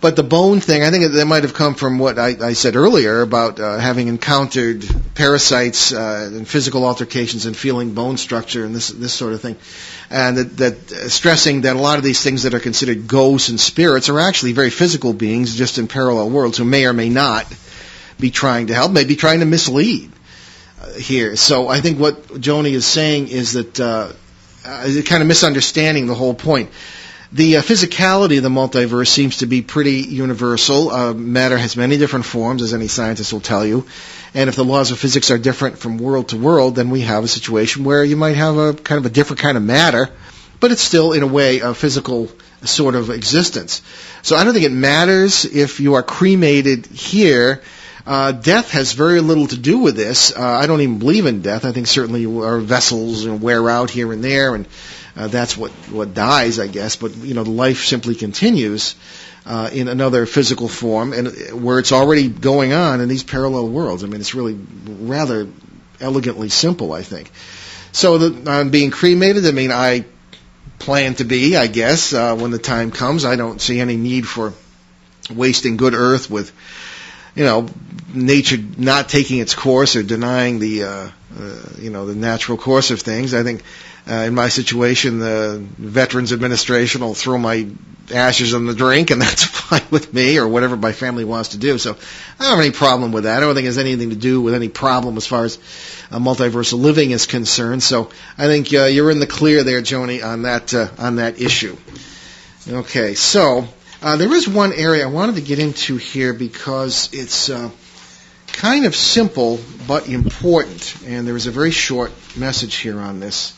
But the bone thing, I think that might have come from what I said earlier about having encountered parasites and physical altercations and feeling bone structure and this sort of thing. And that stressing that a lot of these things that are considered ghosts and spirits are actually very physical beings just in parallel worlds who may or may not be trying to help, may be trying to mislead here. So I think what Joni is saying is that kind of misunderstanding the whole point. The physicality of the multiverse seems to be pretty universal. Matter has many different forms, as any scientist will tell you. And if the laws of physics are different from world to world, then we have a situation where you might have a kind of a different kind of matter, but it's still, in a way, a physical sort of existence. So I don't think it matters if you are cremated here. Death has very little to do with this. I don't even believe in death. I think certainly our vessels wear out here and there, and that's what dies, I guess. But the life simply continues in another physical form, and where it's already going on in these parallel worlds. I mean, it's really rather elegantly simple, I think. So being cremated, I mean, I plan to be, I guess, when the time comes. I don't see any need for wasting good earth with nature not taking its course or denying the natural course of things. I think in my situation, the Veterans Administration will throw my ashes in the drink, and that's fine with me, or whatever my family wants to do. So I don't have any problem with that. I don't think it has anything to do with any problem as far as multiversal living is concerned. So I think you're in the clear there, Joni, on that issue. Okay, so there is one area I wanted to get into here because it's kind of simple but important, and there is a very short message here on this.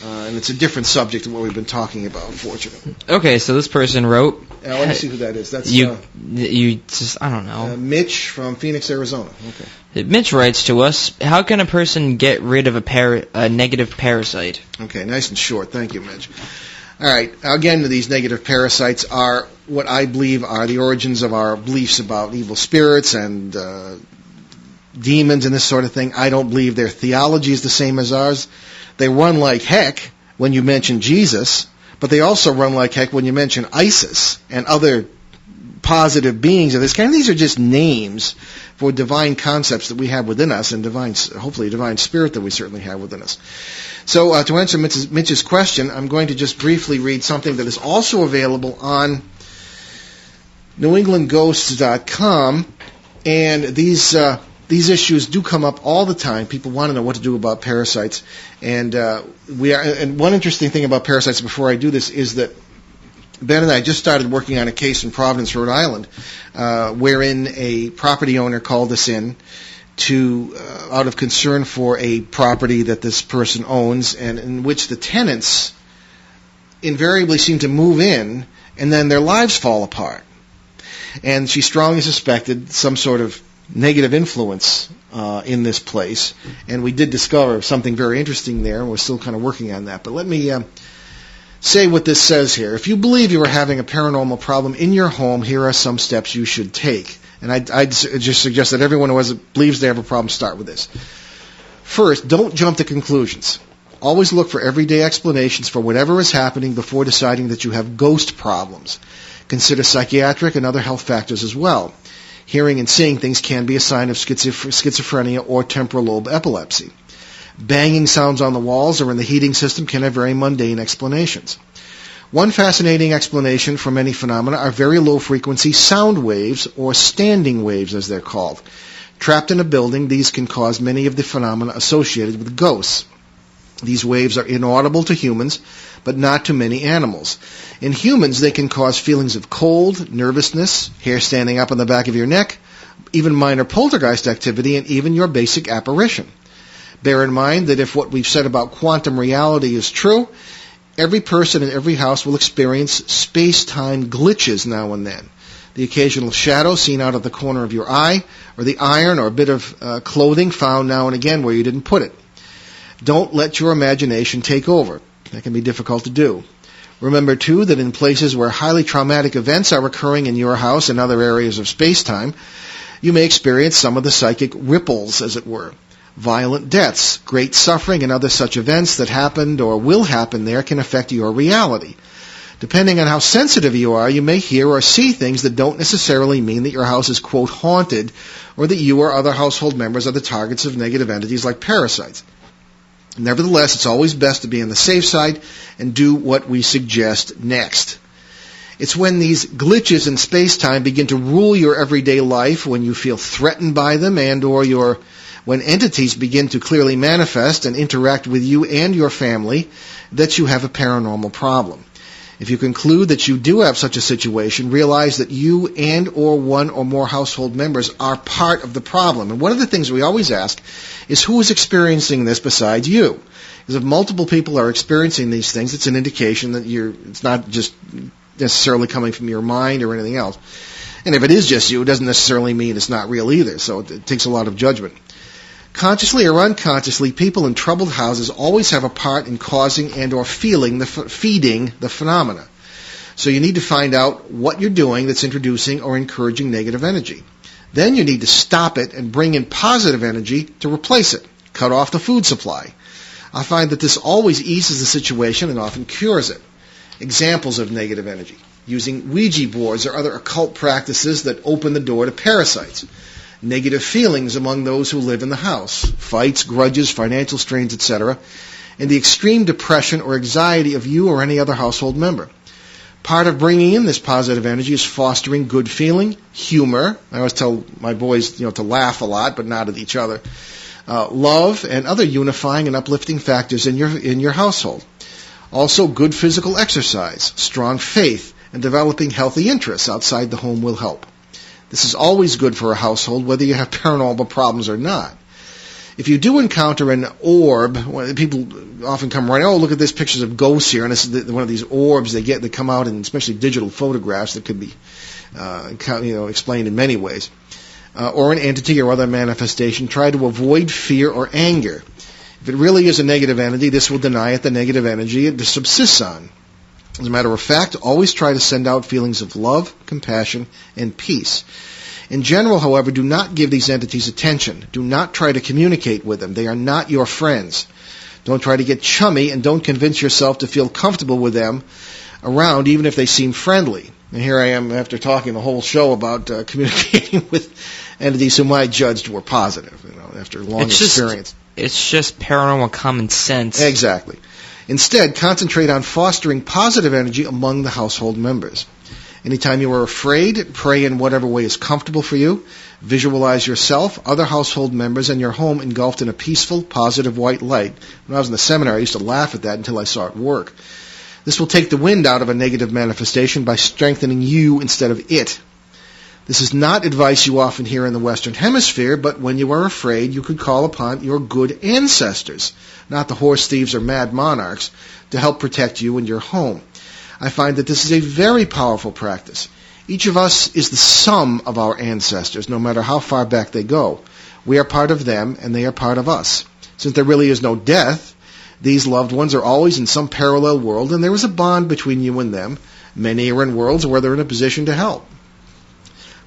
And it's a different subject than what we've been talking about, unfortunately. Okay, so this person wrote. Let me see who that is. That's you just, I don't know. Mitch from Phoenix, Arizona. Okay. Mitch writes to us, how can a person get rid of a negative parasite? Okay, nice and short. Thank you, Mitch. All right. Again, these negative parasites are what I believe are the origins of our beliefs about evil spirits and demons and this sort of thing. I don't believe their theology is the same as ours. They run like heck when you mention Jesus, but they also run like heck when you mention ISIS and other positive beings of this kind. These are just names for divine concepts that we have within us and hopefully divine spirit that we certainly have within us. So to answer Mitch's question, I'm going to just briefly read something that is also available on NewEnglandGhosts.com, and these issues do come up all the time. People want to know what to do about parasites, and one interesting thing about parasites before I do this is that Ben and I just started working on a case in Providence, Rhode Island, wherein a property owner called us in out of concern for a property that this person owns, and in which the tenants invariably seem to move in, and then their lives fall apart. And she strongly suspected some sort of negative influence in this place, and we did discover something very interesting there, and we're still kind of working on that. But let me say what this says here. If you believe you are having a paranormal problem in your home, here are some steps you should take. And I'd just suggest that everyone who believes they have a problem start with this. First, don't jump to conclusions. Always look for everyday explanations for whatever is happening before deciding that you have ghost problems. Consider psychiatric and other health factors as well. Hearing and seeing things can be a sign of schizophrenia or temporal lobe epilepsy. Banging sounds on the walls or in the heating system can have very mundane explanations. One fascinating explanation for many phenomena are very low-frequency sound waves, or standing waves as they're called. Trapped in a building, these can cause many of the phenomena associated with ghosts. These waves are inaudible to humans, but not to many animals. In humans, they can cause feelings of cold, nervousness, hair standing up on the back of your neck, even minor poltergeist activity, and even your basic apparition. Bear in mind that if what we've said about quantum reality is true, every person in every house will experience space-time glitches now and then. The occasional shadow seen out of the corner of your eye, or the iron or a bit of clothing found now and again where you didn't put it. Don't let your imagination take over. That can be difficult to do. Remember, too, that in places where highly traumatic events are occurring in your house and other areas of space-time, you may experience some of the psychic ripples, as it were. Violent deaths, great suffering, and other such events that happened or will happen there can affect your reality. Depending on how sensitive you are, you may hear or see things that don't necessarily mean that your house is, quote, haunted, or that you or other household members are the targets of negative entities like parasites. Nevertheless, it's always best to be on the safe side and do what we suggest next. It's when these glitches in space-time begin to rule your everyday life, when you feel threatened by them, and or when entities begin to clearly manifest and interact with you and your family, that you have a paranormal problem. If you conclude that you do have such a situation, realize that you and or one or more household members are part of the problem. And one of the things we always ask is, who is experiencing this besides you? Because if multiple people are experiencing these things, it's an indication that it's not just necessarily coming from your mind or anything else. And if it is just you, it doesn't necessarily mean it's not real either. So it takes a lot of judgment. Consciously or unconsciously, people in troubled houses always have a part in causing and or feeding the phenomena. So you need to find out what you're doing that's introducing or encouraging negative energy. Then you need to stop it and bring in positive energy to replace it. Cut off the food supply. I find that this always eases the situation and often cures it. Examples of negative energy: using Ouija boards or other occult practices that open the door to parasites. Negative feelings among those who live in the house, fights, grudges, financial strains, etc., and the extreme depression or anxiety of you or any other household member. Part of bringing in this positive energy is fostering good feeling, humor. I always tell my boys, to laugh a lot, but not at each other. Love and other unifying and uplifting factors in your household. Also, good physical exercise, strong faith, and developing healthy interests outside the home will help. This is always good for a household, whether you have paranormal problems or not. If you do encounter an orb, people often come running, oh, look at this, pictures of ghosts here, and this is one of these orbs they come out in, especially digital photographs that could be explained in many ways, or an entity or other manifestation, try to avoid fear or anger. If it really is a negative entity, this will deny it the negative energy it subsists on. As a matter of fact, always try to send out feelings of love, compassion, and peace. In general, however, do not give these entities attention. Do not try to communicate with them. They are not your friends. Don't try to get chummy, and don't convince yourself to feel comfortable with them around, even if they seem friendly. And here I am after talking the whole show about communicating with entities whom I judged were positive, after long experience. It's just paranormal common sense. Exactly. Instead, concentrate on fostering positive energy among the household members. Anytime you are afraid, pray in whatever way is comfortable for you. Visualize yourself, other household members, and your home engulfed in a peaceful, positive white light. When I was in the seminary, I used to laugh at that until I saw it work. This will take the wind out of a negative manifestation by strengthening you instead of it. This is not advice you often hear in the Western Hemisphere, but when you are afraid, you could call upon your good ancestors, not the horse thieves or mad monarchs, to help protect you and your home. I find that this is a very powerful practice. Each of us is the sum of our ancestors, no matter how far back they go. We are part of them, and they are part of us. Since there really is no death, these loved ones are always in some parallel world, and there is a bond between you and them. Many are in worlds where they're in a position to help.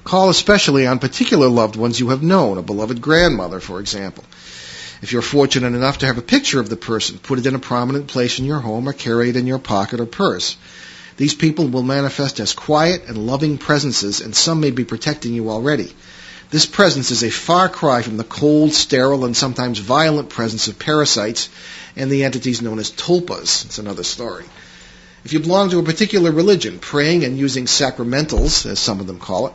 Call especially on particular loved ones you have known, a beloved grandmother, for example. If you're fortunate enough to have a picture of the person, put it in a prominent place in your home or carry it in your pocket or purse. These people will manifest as quiet and loving presences, and some may be protecting you already. This presence is a far cry from the cold, sterile, and sometimes violent presence of parasites and the entities known as tulpas. It's another story. If you belong to a particular religion, praying and using sacramentals, as some of them call it,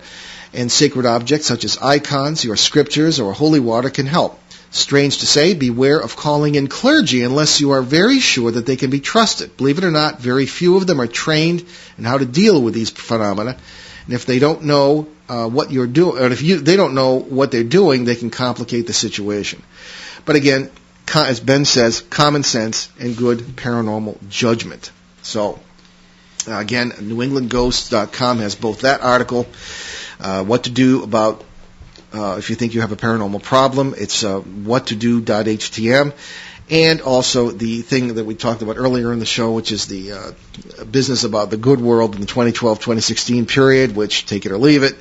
and sacred objects such as icons, your scriptures, or holy water can help. Strange to say, beware of calling in clergy unless you are very sure that they can be trusted. Believe it or not, very few of them are trained in how to deal with these phenomena. And if they don't know what you're doing, or if they don't know what they're doing, they can complicate the situation. But again, as Ben says, common sense and good paranormal judgment. So, again, NewEnglandGhosts.com has both that article, what to do about if you think you have a paranormal problem. It's whattodo.htm, and also the thing that we talked about earlier in the show, which is the business about the good world in the 2012-2016 period, which, take it or leave it,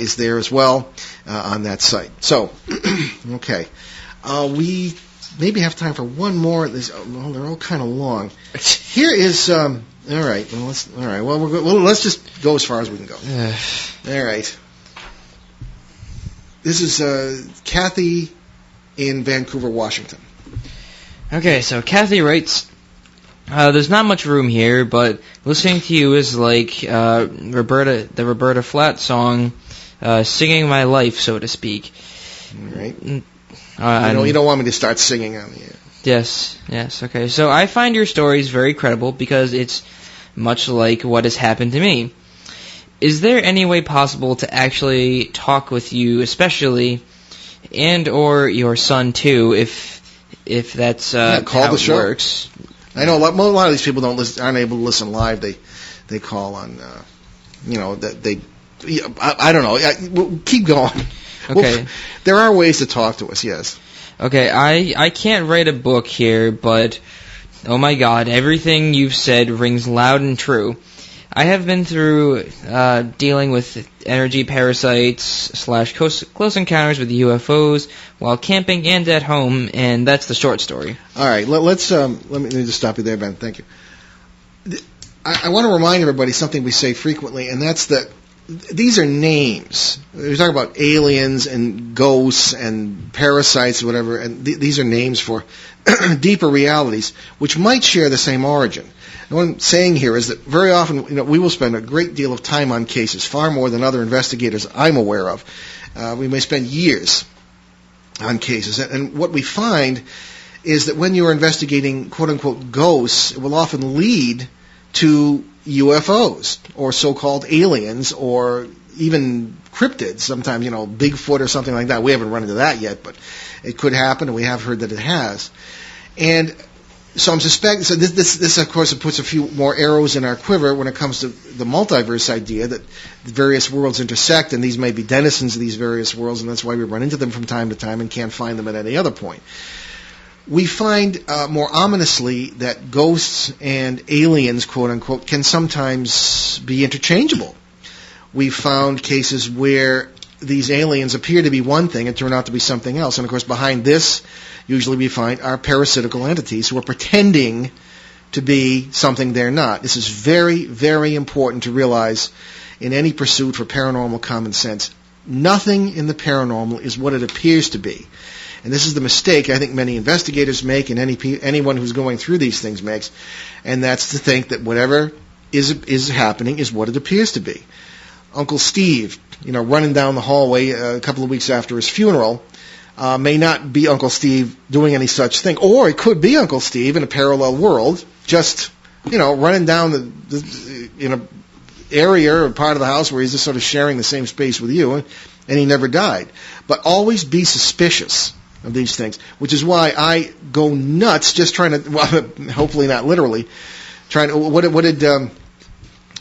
is there as well on that site. So, okay. We maybe have time for one more. They're all kind of long. Here is... all right. Well, let's just go as far as we can go. All right. This is Kathy in Vancouver, Washington. Okay, so Kathy writes, there's not much room here, but listening to you is like the Roberta Flatt song, Singing My Life, so to speak. All right. You don't want me to start singing on the air. Yes, okay. So I find your stories very credible because it's much like what has happened to me. Is there any way possible to actually talk with you, especially, and or your son too, if that's call how the it show. works? I know a lot of these people aren't able to listen live. They call on, I don't know. We'll keep going. Okay. There are ways to talk to us. Yes. Okay, I can't write a book here, but oh my God, everything you've said rings loud and true. I have been through dealing with energy parasites / close encounters with UFOs while camping and at home, and that's the short story. All right, let me just stop you there, Ben. Thank you. I want to remind everybody something we say frequently, and that's that these are names. We talk about aliens and ghosts and parasites or whatever, and these are names for deeper realities which might share the same origin. And what I'm saying here is that very often, we will spend a great deal of time on cases, far more than other investigators I'm aware of. We may spend years on cases. And what we find is that when you're investigating quote-unquote ghosts, it will often lead to UFOs or so-called aliens or even cryptids, sometimes, Bigfoot or something like that. We haven't run into that yet, but it could happen, and we have heard that it has. And so I'm suspecting, so this of course, it puts a few more arrows in our quiver when it comes to the multiverse idea, that the various worlds intersect, and these may be denizens of these various worlds, and that's why we run into them from time to time and can't find them at any other point. We find, more ominously, that ghosts and aliens, quote unquote, can sometimes be interchangeable. We found cases where these aliens appear to be one thing and turn out to be something else. And of course, behind this, usually we find are parasitical entities who are pretending to be something they're not. This is very, very important to realize in any pursuit for paranormal common sense. Nothing in the paranormal is what it appears to be. And this is the mistake I think many investigators make, and anyone who's going through these things makes, and that's to think that whatever is happening is what it appears to be. Uncle Steve, running down the hallway a couple of weeks after his funeral, may not be Uncle Steve doing any such thing. Or it could be Uncle Steve in a parallel world, just, running down in an area or part of the house where he's just sort of sharing the same space with you, and he never died. But always be suspicious of these things, which is why I go nuts just trying to, well, hopefully not literally, trying to, what did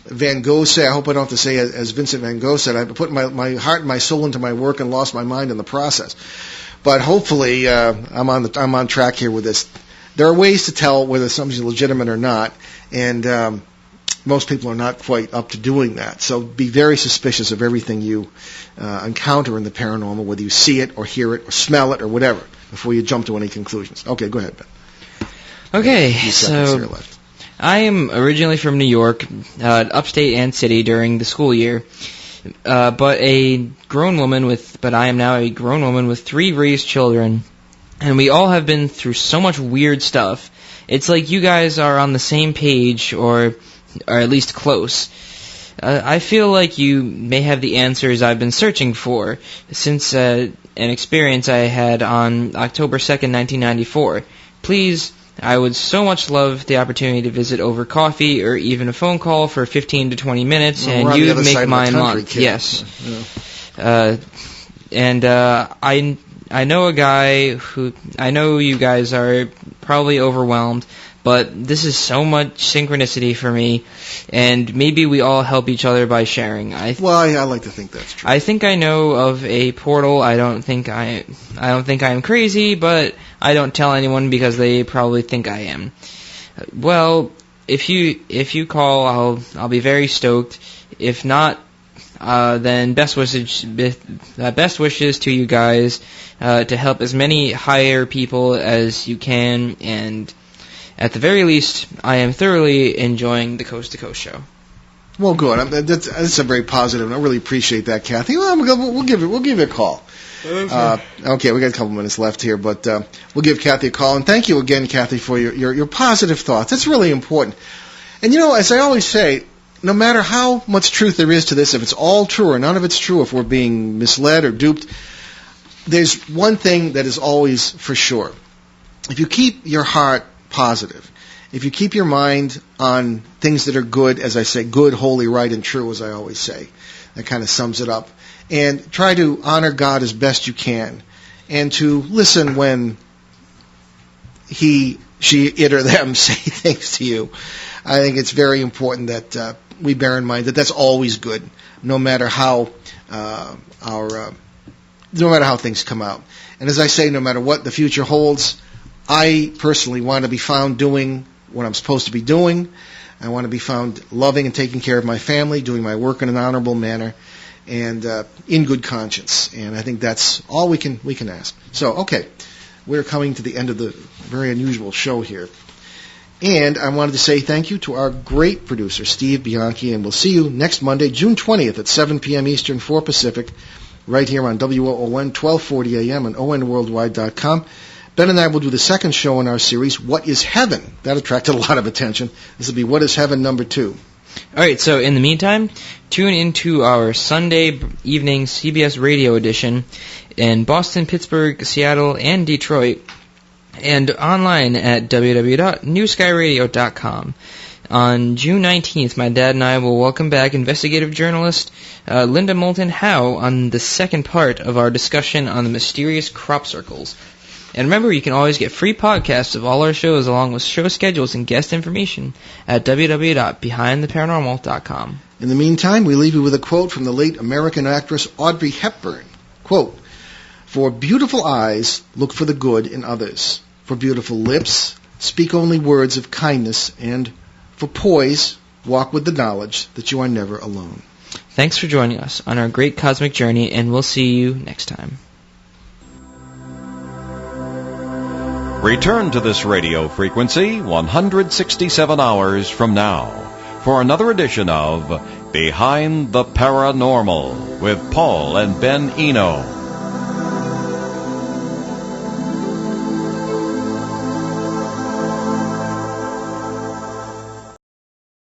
Van Gogh say? I hope I don't have to say as Vincent Van Gogh said, I put my heart and my soul into my work and lost my mind in the process. But hopefully, I'm on track here with this. There are ways to tell whether something's legitimate or not, and most people are not quite up to doing that. So be very suspicious of everything you encounter in the paranormal, whether you see it or hear it or smell it or whatever, before you jump to any conclusions. Okay, go ahead, Ben. Okay, so left. I am originally from New York, upstate and city during the school year, but I am now a grown woman with 3 raised children, and we all have been through so much weird stuff. It's like you guys are on the same page, or at least close. I feel like you may have the answers I've been searching for since an experience I had on October 2nd, 1994. Please, I would so much love the opportunity to visit over coffee or even a phone call for 15 to 20 minutes, and you'd make my month. Yes. Yeah. I know a guy who, I know you guys are probably overwhelmed, but this is so much synchronicity for me, and maybe we all help each other by sharing. I like to think that's true. I think I know of a portal. I don't think I am crazy, but I don't tell anyone because they probably think I am. Well, if you call, I'll be very stoked. If not, then best wishes to you guys to help as many higher people as you can, and at the very least, I am thoroughly enjoying the Coast to Coast show. Well, good. That's a very positive, and I really appreciate that, Kathy. Well, we'll give you a call. Okay, we got a couple minutes left here, but we'll give Kathy a call. And thank you again, Kathy, for your positive thoughts. That's really important. And as I always say, no matter how much truth there is to this, if it's all true or none of it's true, if we're being misled or duped, there's one thing that is always for sure. If you keep your heart positive, if you keep your mind on things that are good, as I say, good, holy, right, and true, as I always say, that kind of sums it up, and try to honor God as best you can, and to listen when he, she, it, or them say things to you, I think it's very important that we bear in mind that that's always good, no matter how no matter how things come out. And as I say, no matter what the future holds, I personally want to be found doing what I'm supposed to be doing. I want to be found loving and taking care of my family, doing my work in an honorable manner, and in good conscience. And I think that's all we can ask. So, okay, we're coming to the end of the very unusual show here. And I wanted to say thank you to our great producer, Steve Bianchi, and we'll see you next Monday, June 20th at 7 p.m. Eastern, 4 Pacific, right here on WOON, 1240 a.m. and onworldwide.com. Ben and I will do the second show in our series, What is Heaven? That attracted a lot of attention. This will be What is Heaven #2. All right, so in the meantime, tune into our Sunday evening CBS radio edition in Boston, Pittsburgh, Seattle, and Detroit, and online at www.newskyradio.com. On June 19th, my dad and I will welcome back investigative journalist Linda Moulton Howe on the second part of our discussion on the mysterious crop circles. And remember, you can always get free podcasts of all our shows along with show schedules and guest information at www.behindtheparanormal.com. In the meantime, we leave you with a quote from the late American actress Audrey Hepburn. Quote, "For beautiful eyes, look for the good in others. For beautiful lips, speak only words of kindness. And for poise, walk with the knowledge that you are never alone." Thanks for joining us on our great cosmic journey, and we'll see you next time. Return to this radio frequency 167 hours from now for another edition of Behind the Paranormal with Paul and Ben Eno.